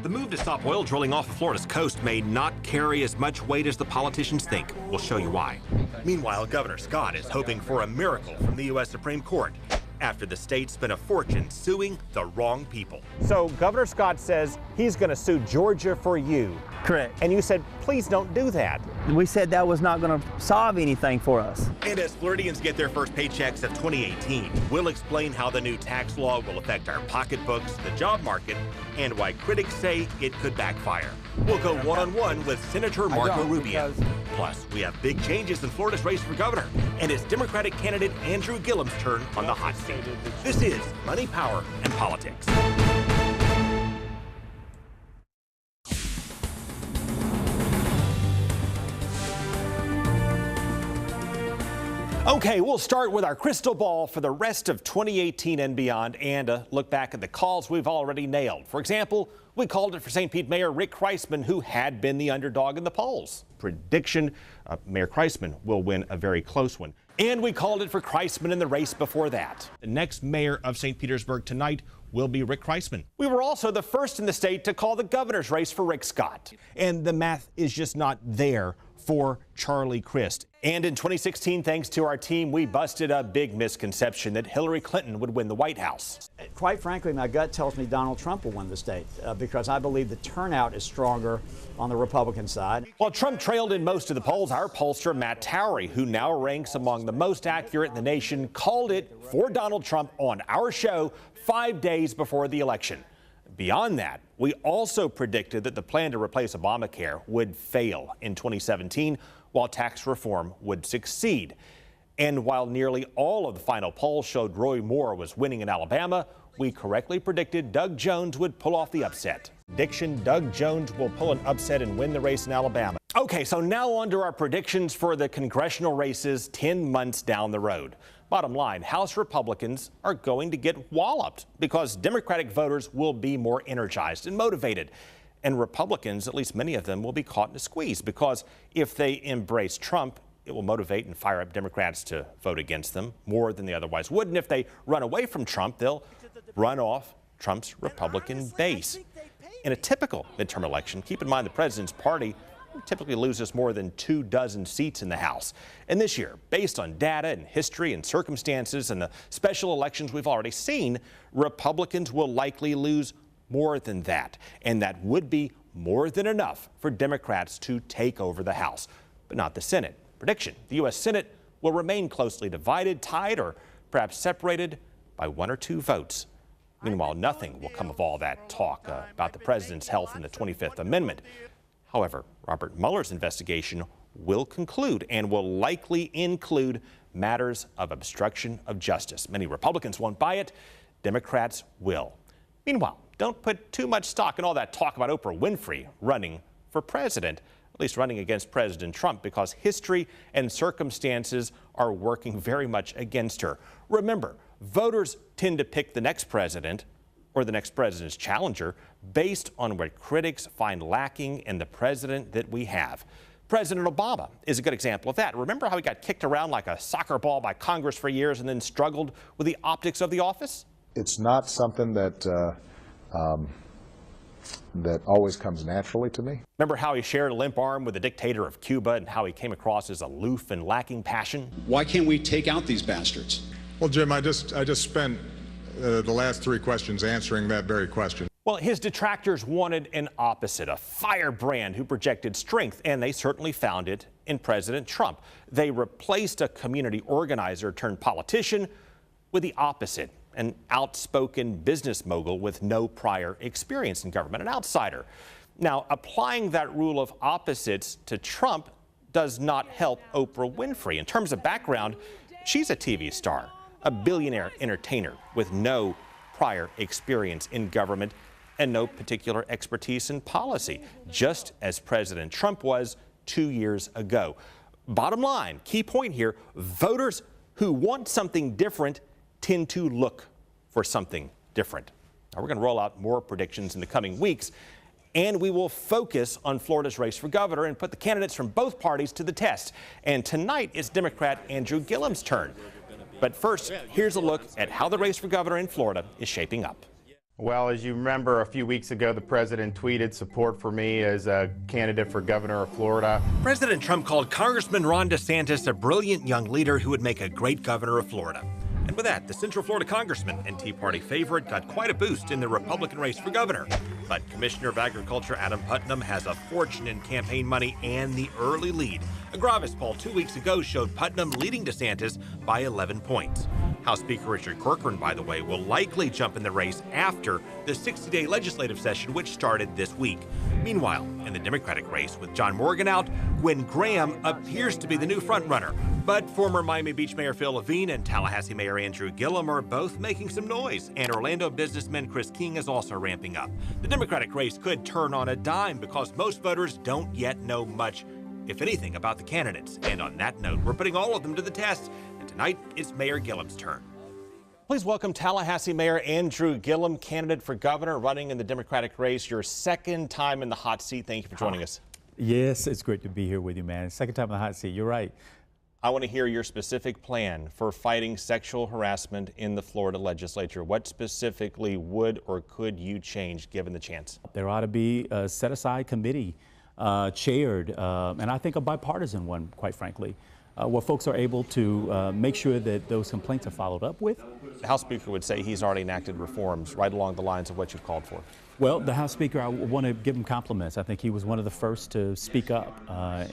The move to stop oil drilling off of Florida's coast may not carry as much weight as the politicians think. We'll show you why. Meanwhile, Governor Scott is hoping for a miracle from the U.S. Supreme Court after the state spent a fortune suing the wrong people. So Governor Scott says he's going to sue Georgia for you. Correct. And you said, please don't do that. We said that was not going to solve anything for us. And as Floridians get their first paychecks of 2018, we'll explain how the new tax law will affect our pocketbooks, the job market, and why critics say it could backfire. We'll go one-on-one with Senator Marco Rubio. Plus, we have big changes in Florida's race for governor, and it's Democratic candidate Andrew Gillum's turn on the hot seat. This is Money, Power, and Politics. Okay, we'll start with our crystal ball for the rest of 2018 and beyond, and a look back at the calls we've already nailed. For example, we called it for St. Pete Mayor Rick Kreisman, who had been the underdog in the polls. Prediction, Mayor Kreisman will win a very close one. And we called it for Kreisman in the race before that. The next mayor of St. Petersburg tonight will be Rick Kreisman. We were also the first in the state to call the governor's race for Rick Scott. And the math is just not there for Charlie Crist. And in 2016, thanks to our team, we busted a big misconception that Hillary Clinton would win the White House. Quite frankly, my gut tells me Donald Trump will win the state because I believe the turnout is stronger on the Republican side. While Trump trailed in most of the polls, our pollster Matt Towery, who now ranks among the most accurate in the nation, called it for Donald Trump on our show 5 days before the election. Beyond that, we also predicted that the plan to replace Obamacare would fail in 2017, while tax reform would succeed. And while nearly all of the final polls showed Roy Moore was winning in Alabama, we correctly predicted Doug Jones would pull off the upset. Prediction: Doug Jones will pull an upset and win the race in Alabama. Okay, so now on to our predictions for the congressional races 10 months down the road. Bottom line, House Republicans are going to get walloped because Democratic voters will be more energized and motivated. And Republicans, at least many of them, will be caught in a squeeze because if they embrace Trump, it will motivate and fire up Democrats to vote against them more than they otherwise would. And if they run away from Trump, they'll run off Trump's Republican base. In a typical midterm election, keep in mind the president's party typically loses more than 24 seats in the House. And this year, based on data and history and circumstances and the special elections we've already seen, Republicans will likely lose more than that. And that would be more than enough for Democrats to take over the House, but not the Senate. Prediction: the U.S. Senate will remain closely divided, tied, or perhaps separated by 1 or 2 votes. Meanwhile, nothing will come of all that talk about the president's health and the 25th Amendment. However, Robert Mueller's investigation will conclude and will likely include matters of obstruction of justice. Many Republicans won't buy it. Democrats will. Meanwhile, don't put too much stock in all that talk about Oprah Winfrey running for president, at least running against President Trump, because history and circumstances are working very much against her. Remember, voters tend to pick the next president or the next president's challenger based on what critics find lacking in the president that we have. President Obama is a good example of that. Remember how he got kicked around like a soccer ball by Congress for years and then struggled with the optics of the office? It's not something that that always comes naturally to me. Remember how he shared a limp arm with the dictator of Cuba and how he came across as aloof and lacking passion? Why can't we take out these bastards? Well, Jim, I just spent the last 3 questions answering that very question. Well, his detractors wanted an opposite, a firebrand who projected strength, and they certainly found it in President Trump. They replaced a community organizer turned politician with the opposite, an outspoken business mogul with no prior experience in government, an outsider. Now, applying that rule of opposites to Trump does not help Oprah Winfrey. In terms of background, she's a TV star, a billionaire entertainer with no prior experience in government and no particular expertise in policy, just as President Trump was 2 years ago. Bottom line, key point here, voters who want something different tend to look for something different. Now, we're going to roll out more predictions in the coming weeks, and we will focus on Florida's race for governor and put the candidates from both parties to the test. And tonight it's Democrat Andrew Gillum's turn. But first, here's a look at how the race for governor in Florida is shaping up. Well, as you remember, a few weeks ago, the president tweeted support for me as a candidate for governor of Florida. President Trump called Congressman Ron DeSantis a brilliant young leader who would make a great governor of Florida. And with that, the Central Florida congressman and Tea Party favorite got quite a boost in the Republican race for governor. But Commissioner of Agriculture Adam Putnam has a fortune in campaign money and the early lead. A Gravis poll 2 weeks ago showed Putnam leading DeSantis by 11 points. House Speaker Richard Corcoran, by the way, will likely jump in the race after the 60-day legislative session, which started this week. Meanwhile, in the Democratic race, with John Morgan out, Gwen Graham appears to be the new frontrunner. But former Miami Beach Mayor Phil Levine and Tallahassee Mayor Andrew Gillum are both making some noise, and Orlando businessman Chris King is also ramping up. The Democratic race could turn on a dime because most voters don't yet know much, if anything, about the candidates. And on that note, we're putting all of them to the test, and tonight is Mayor Gillum's turn. Please welcome Tallahassee Mayor Andrew Gillum, candidate for governor, running in the Democratic race. Your second time in the hot seat. Thank you for joining us. Yes, it's great to be here with you, man. Second time in the hot seat. You're right. I want to hear your specific plan for fighting sexual harassment in the Florida legislature. What specifically would or could you change given the chance? There ought to be a set-aside committee chaired, and I think a bipartisan one, quite frankly, where folks are able to make sure that those complaints are followed up with. The House Speaker would say he's already enacted reforms right along the lines of what you've called for. Well, the House Speaker, I want to give him compliments. I think he was one of the first to speak up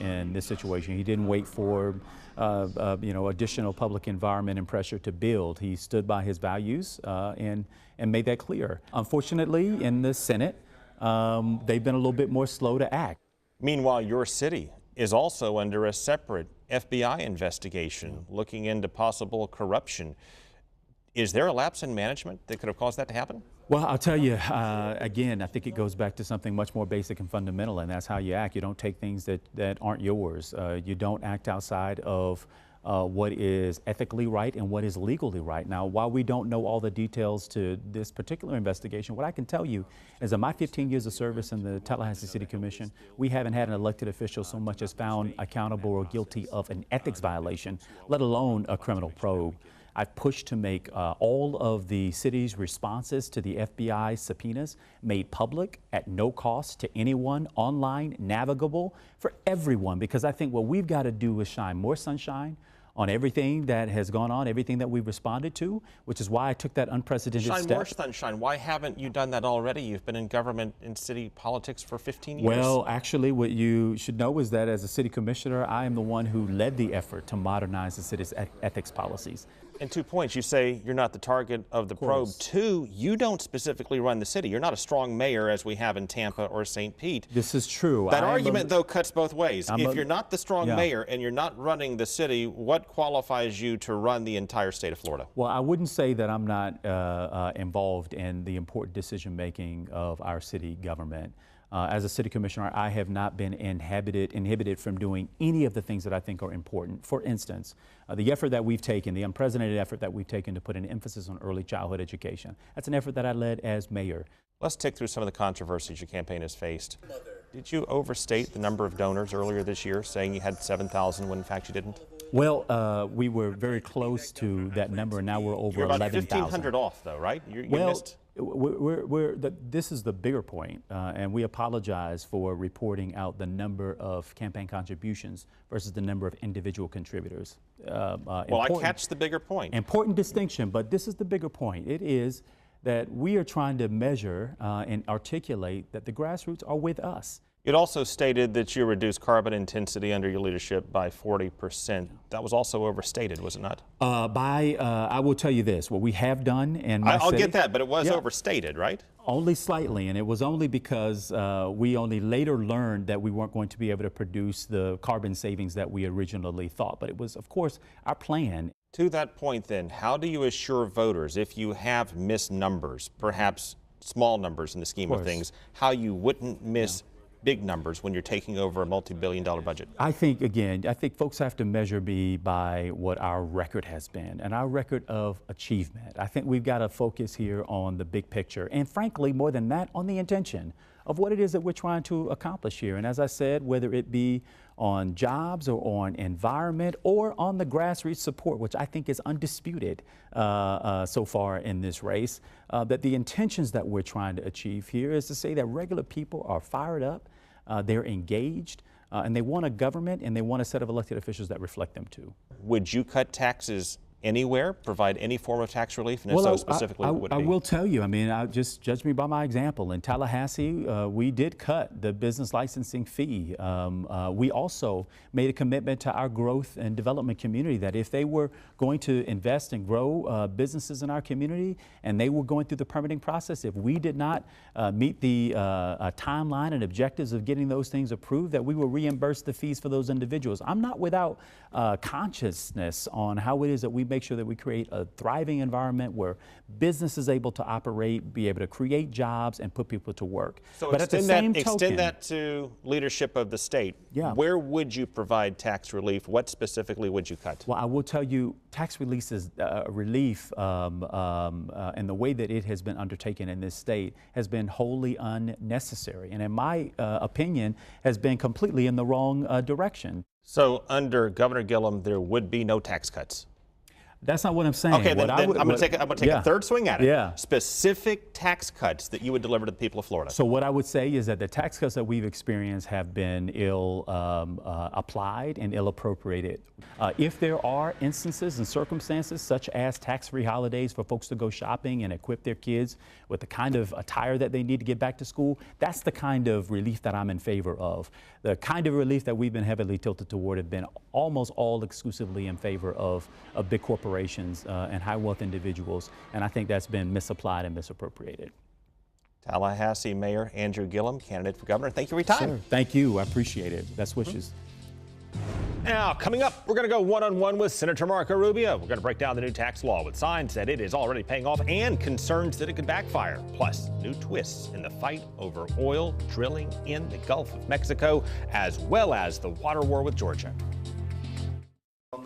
in this situation. He didn't wait for additional public environment and pressure to build. He stood by his values and made that clear. Unfortunately, in the Senate, they've been a little bit more slow to act. Meanwhile, your city is also under a separate FBI investigation looking into possible corruption. Is there a lapse in management that could have caused that to happen? Well, I'll tell you, again, I think it goes back to something much more basic and fundamental, and that's how you act. You don't take things that aren't yours. You don't act outside of what is ethically right and what is legally right. Now, while we don't know all the details to this particular investigation, what I can tell you is in my 15 years of service in the Tallahassee City Commission, we haven't had an elected official so much as found accountable or guilty of an ethics violation, let alone a criminal probe. I've pushed to make all of the city's responses to the FBI subpoenas made public at no cost to anyone, online, navigable for everyone, because I think what we've got to do is shine more sunshine on everything that has gone on, everything that we've responded to, which is why I took that unprecedented step. Shine more sunshine. Why haven't you done that already? You've been in government and city politics for 15 years. Well, actually, what you should know is that as a city commissioner, I am the one who led the effort to modernize the city's ethics policies. And 2 points, you say you're not the target of the probe. 2, you don't specifically run the city. You're not a strong mayor as we have in Tampa or St. Pete. This is true. That argument, though, cuts both ways. If you're not the strong mayor and you're not running the city, what qualifies you to run the entire state of Florida? Well, I wouldn't say that I'm not involved in the important decision-making of our city government. As a city commissioner, I have not been inhibited from doing any of the things that I think are important. For instance, the effort that we've taken, the unprecedented effort that we've taken to put an emphasis on early childhood education. That's an effort that I led as mayor. Let's tick through some of the controversies your campaign has faced. Did you overstate the number of donors earlier this year, saying you had 7,000 when in fact you didn't? Well, we were very close to that number, and now we're over 11,000. You're about 1,500 off, though, right? You missed. This is the bigger point, and we apologize for reporting out the number of campaign contributions versus the number of individual contributors. Well, I catch the bigger point. Important distinction, but this is the bigger point. It is that we are trying to measure and articulate that the grassroots are with us. It also stated that you reduced carbon intensity under your leadership by 40%. That was also overstated, was it not? I will tell you this, what we have done in my I'll city, get that, but it was overstated, right? Only slightly, and it was only because we only later learned that we weren't going to be able to produce the carbon savings that we originally thought. But it was, of course, our plan. To that point then, how do you assure voters, if you have missed numbers, perhaps small numbers in the scheme of things, how you wouldn't miss big numbers when you're taking over a multi-billion-dollar budget? I think folks have to measure me by what our record has been and our record of achievement. I think we've got to focus here on the big picture and, frankly, more than that, on the intention of what it is that we're trying to accomplish here. And as I said, whether it be on jobs or on environment or on the grassroots support, which I think is undisputed so far in this race, that the intentions that we're trying to achieve here is to say that regular people are fired up, they're engaged, and they want a government and they want a set of elected officials that reflect them too. Would you cut taxes anywhere, provide any form of tax relief, and if so, specifically, what would it be? I will tell you, I mean, just judge me by my example. In Tallahassee, we did cut the business licensing fee. We also made a commitment to our growth and development community that if they were going to invest and grow businesses in our community and they were going through the permitting process, if we did not meet the timeline and objectives of getting those things approved, that we will reimburse the fees for those individuals. I'm not without consciousness on how it is that we make sure that we create a thriving environment where business is able to operate, be able to create jobs, and put people to work. So but extend that to leadership of the state. Yeah. Where would you provide tax relief? What specifically would you cut? Well, I will tell you, tax relief is relief, and the way that it has been undertaken in this state has been wholly unnecessary, and in my opinion, has been completely in the wrong direction. So under Governor Gillum, there would be no tax cuts. That's not what I'm saying. Okay, then I'm going to take a third swing at it. Yeah. Specific tax cuts that you would deliver to the people of Florida. So what I would say is that the tax cuts that we've experienced have been ill applied and ill appropriated. If there are instances and circumstances such as tax-free holidays for folks to go shopping and equip their kids with the kind of attire that they need to get back to school, that's the kind of relief that I'm in favor of. The kind of relief that we've been heavily tilted toward have been almost all exclusively in favor of big corporations and high wealth individuals, and I think that's been misapplied and misappropriated. Tallahassee Mayor Andrew Gillum, candidate for governor, thank you for your time. Sir, thank you, I appreciate it. Best wishes. Now, coming up, we're going to go one-on-one with Senator Marco Rubio. We're going to break down the new tax law with signs that it is already paying off and concerns that it could backfire. Plus, new twists in the fight over oil drilling in the Gulf of Mexico, as well as the water war with Georgia.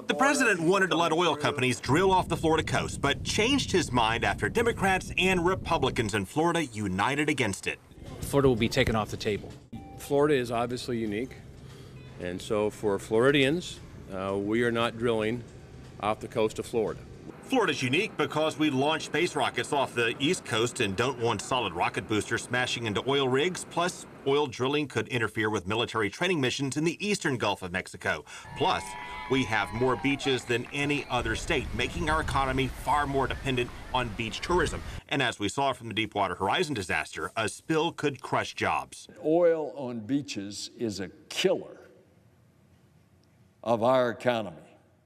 The president wanted to let oil companies drill off the Florida coast, but changed his mind after Democrats and Republicans in Florida united against it. Florida will be taken off the table. Florida is obviously unique. And so for Floridians, we are not drilling off the coast of Florida. Florida's unique because we launch space rockets off the East Coast and don't want solid rocket boosters smashing into oil rigs. Plus, oil drilling could interfere with military training missions in the eastern Gulf of Mexico. Plus, we have more beaches than any other state, making our economy far more dependent on beach tourism. And as we saw from the Deepwater Horizon disaster, a spill could crush jobs. Oil on beaches is a killer of our economy.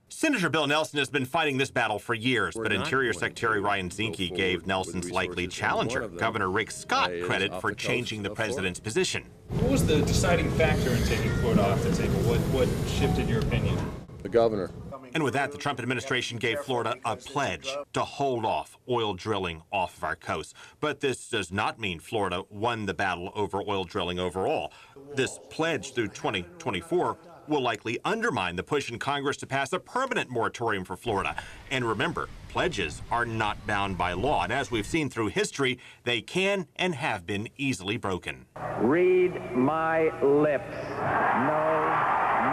Senator Bill Nelson has been fighting this battle for years, but Interior Secretary Ryan Zinke gave Nelson's likely challenger, Governor Rick Scott, credit for changing the president's position. What was the deciding factor in taking Florida off the table? What shifted your opinion? The governor. And with that, the Trump administration gave Florida a pledge to hold off oil drilling off of our coast. But this does not mean Florida won the battle over oil drilling overall. This pledge through 2024 will likely undermine the push in Congress to pass a permanent moratorium for Florida. And remember, pledges are not bound by law. And as we've seen through history, they can and have been easily broken. Read my lips. No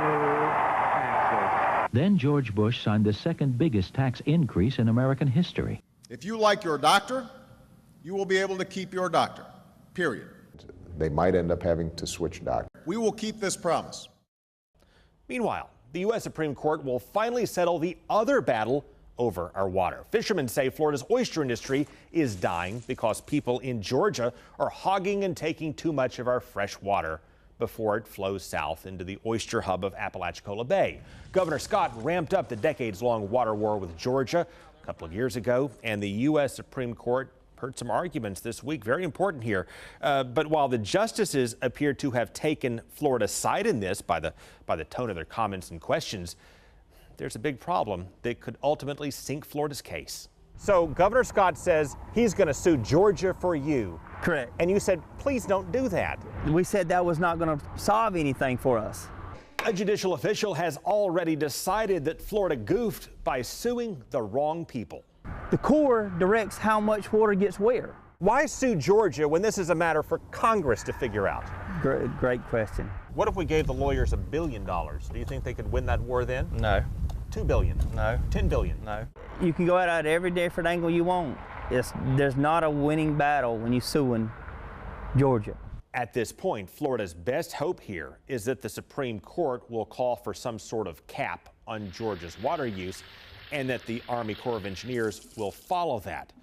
new taxes. Then George Bush signed the second biggest tax increase in American history. If you like your doctor, you will be able to keep your doctor, period. They might end up having to switch doctors. We will keep this promise. Meanwhile, the U.S. Supreme Court will finally settle the other battle over our water. Fishermen say Florida's oyster industry is dying because people in Georgia are hogging and taking too much of our fresh water before it flows south into the oyster hub of Apalachicola Bay. Governor Scott ramped up the decades-long water war with Georgia a couple of years ago, and the U.S. Supreme Court heard some arguments this week, very important here. But while the justices appear to have taken Florida's side in this by the tone of their comments and questions, there's a big problem that could ultimately sink Florida's case. So Governor Scott says he's going to sue Georgia for you. Correct. And you said, please don't do that. We said that was not going to solve anything for us. A judicial official has already decided that Florida goofed by suing the wrong people. The Corps directs how much water gets where. Why sue Georgia when this is a matter for Congress to figure out? Great question. What if we gave the lawyers $1 billion? Do you think they could win that war then? No. $2 billion? No. $10 billion? No. You can go at every different angle you want. There's not a winning battle when you're suing Georgia. At this point, Florida's best hope here is that the Supreme Court will call for some sort of cap on Georgia's water use and that the Army Corps of Engineers will follow that.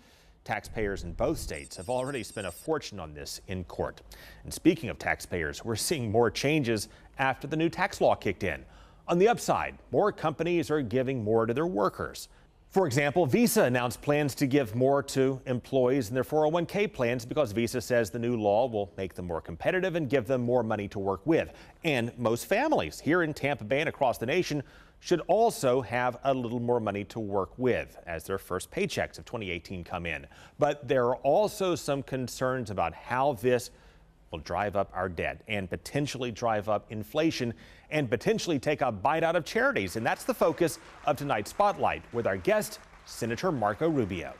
Taxpayers in both states have already spent a fortune on this in court. And speaking of taxpayers, we're seeing more changes after the new tax law kicked in. On the upside, more companies are giving more to their workers. For example, Visa announced plans to give more to employees in their 401k plans because Visa says the new law will make them more competitive and give them more money to work with. And most families here in Tampa Bay and across the nation should also have a little more money to work with as their first paychecks of 2018 come in. But there are also some concerns about how this will drive up our debt and potentially drive up inflation and potentially take a bite out of charities. And that's the focus of tonight's Spotlight with our guest, Senator Marco Rubio.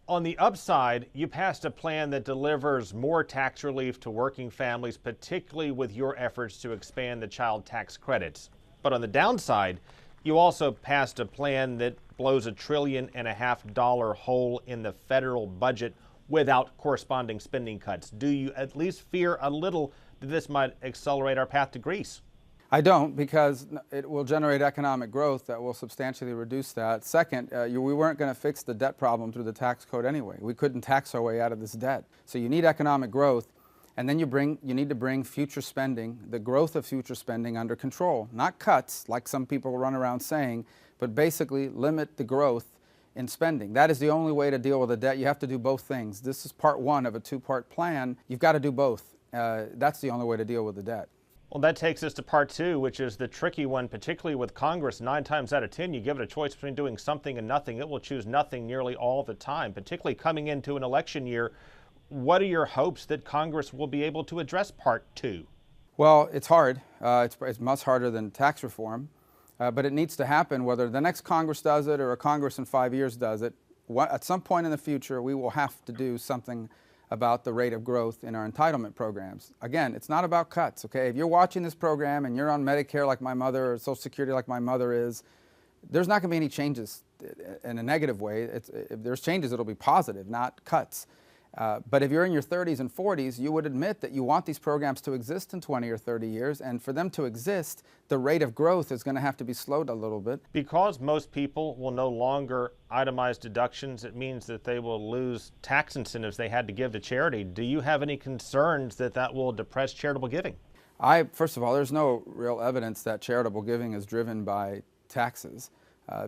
On the upside, you passed a plan that delivers more tax relief to working families, particularly with your efforts to expand the child tax credits. But on the downside, you also passed a plan that blows $1.5 trillion hole in the federal budget without corresponding spending cuts. Do you at least fear a little that this might accelerate our path to Greece? I don't, because it will generate economic growth that will substantially reduce that. Second, we weren't going to fix the debt problem through the tax code anyway. We couldn't tax our way out of this debt. So you need economic growth, and then you need to bring future spending, the growth of future spending, under control. Not cuts, like some people run around saying, but basically limit the growth in spending. That is the only way to deal with the debt. You have to do both things. This is part one of a two-part plan. You've got to do both. That's the only way to deal with the debt. Well, that takes us to part two, which is the tricky one, particularly with Congress. 9 times out of 10, you give it a choice between doing something and nothing. It will choose nothing nearly all the time, particularly coming into an election year. What are your hopes that Congress will be able to address part two? Well, it's hard. It's much harder than tax reform. But it needs to happen, whether the next Congress does it or a Congress in 5 years does it. At some point in the future, we will have to do something about the rate of growth in our entitlement programs. Again, it's not about cuts, okay? If you're watching this program and you're on Medicare like my mother or Social Security like my mother is, there's not going to be any changes in a negative way. If there's changes, it'll be positive, not cuts. But if you're in your 30s and 40s, you would admit that you want these programs to exist in 20 or 30 years, and for them to exist, the rate of growth is going to have to be slowed a little bit. Because most people will no longer itemize deductions, it means that they will lose tax incentives they had to give to charity. Do you have any concerns that that will depress charitable giving? First of all, there's no real evidence that charitable giving is driven by taxes.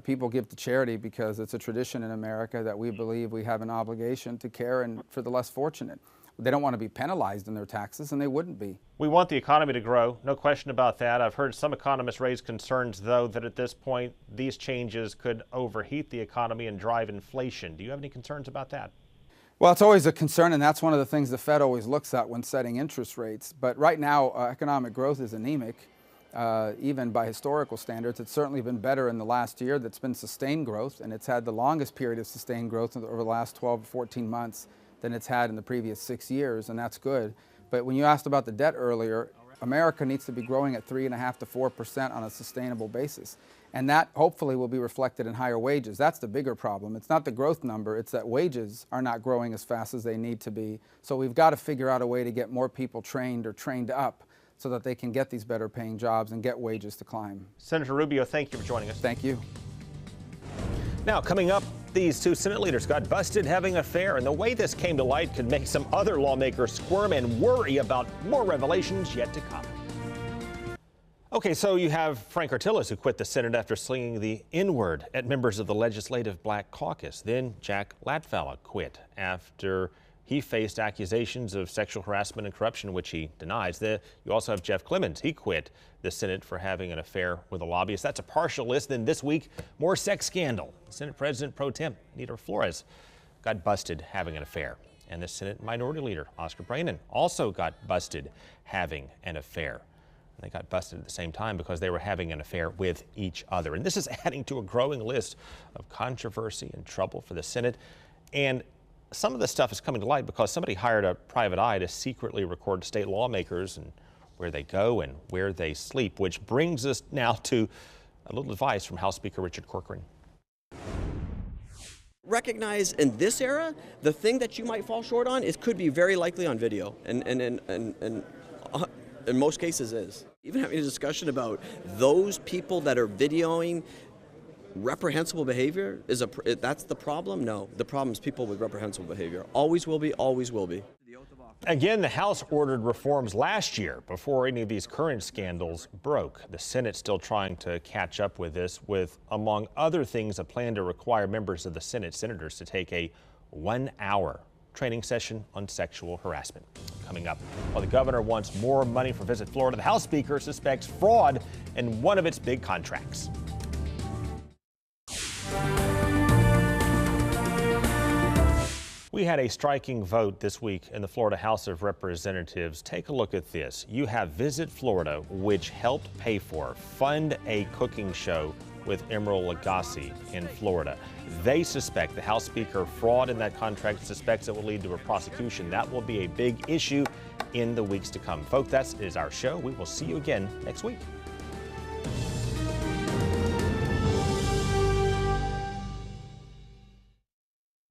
People give to charity because it's a tradition in America that we believe we have an obligation to care and for the less fortunate. They don't want to be penalized in their taxes, and they wouldn't be. We want the economy to grow, no question about that. I've heard some economists raise concerns, though, that at this point these changes could overheat the economy and drive inflation. Do you have any concerns about that? Well, it's always a concern, and that's one of the things the Fed always looks at when setting interest rates. But right now, economic growth is anemic. Even by historical standards. It's certainly been better in the last year. That's been sustained growth, and it's had the longest period of sustained growth over the last 12 to 14 months than it's had in the previous 6 years, and that's good. But when you asked about the debt earlier, America needs to be growing at 3.5% to 4% on a sustainable basis, and that hopefully will be reflected in higher wages. That's the bigger problem. It's not the growth number, it's that wages are not growing as fast as they need to be. So we've got to figure out a way to get more people trained or trained up so that they can get these better paying jobs and get wages to climb. Senator Rubio, thank you for joining us. Thank you. Now, coming up, these two Senate leaders got busted having an affair, and the way this came to light could make some other lawmakers squirm and worry about more revelations yet to come. Okay, so you have Frank Artillas, who quit the Senate after slinging the N-word at members of the Legislative Black Caucus. Then Jack Latvala quit after he faced accusations of sexual harassment and corruption, which he denies. You also have Jeff Clemens. He quit the Senate for having an affair with a lobbyist. That's a partial list. Then this week, more sex scandal. Senate President Pro Tem Anita Flores got busted having an affair. And the Senate Minority Leader, Oscar Brannan, also got busted having an affair. They got busted at the same time because they were having an affair with each other. And this is adding to a growing list of controversy and trouble for the Senate. And some of this stuff is coming to light because somebody hired a private eye to secretly record state lawmakers and where they go and where they sleep, which brings us now to a little advice from House Speaker Richard Corcoran. Recognize in this era, the thing that you might fall short on could be very likely on video, and in most cases is. Even having a discussion about those people that are videoing reprehensible behavior, that's the problem? No, the problem is people with reprehensible behavior. Always will be, always will be. Again, the House ordered reforms last year before any of these current scandals broke. The Senate's still trying to catch up with this with, among other things, a plan to require members of the Senate senators to take a 1-hour training session on sexual harassment. Coming up, while the governor wants more money for Visit Florida, the House Speaker suspects fraud in one of its big contracts. We had a striking vote this week in the Florida House of Representatives. Take a look at this. You have Visit Florida, which helped fund a cooking show with Emeril Lagasse in Florida. They suspect, the House Speaker, fraud in that contract, suspects it will lead to a prosecution. That will be a big issue in the weeks to come. Folks, that is our show. We will see you again next week.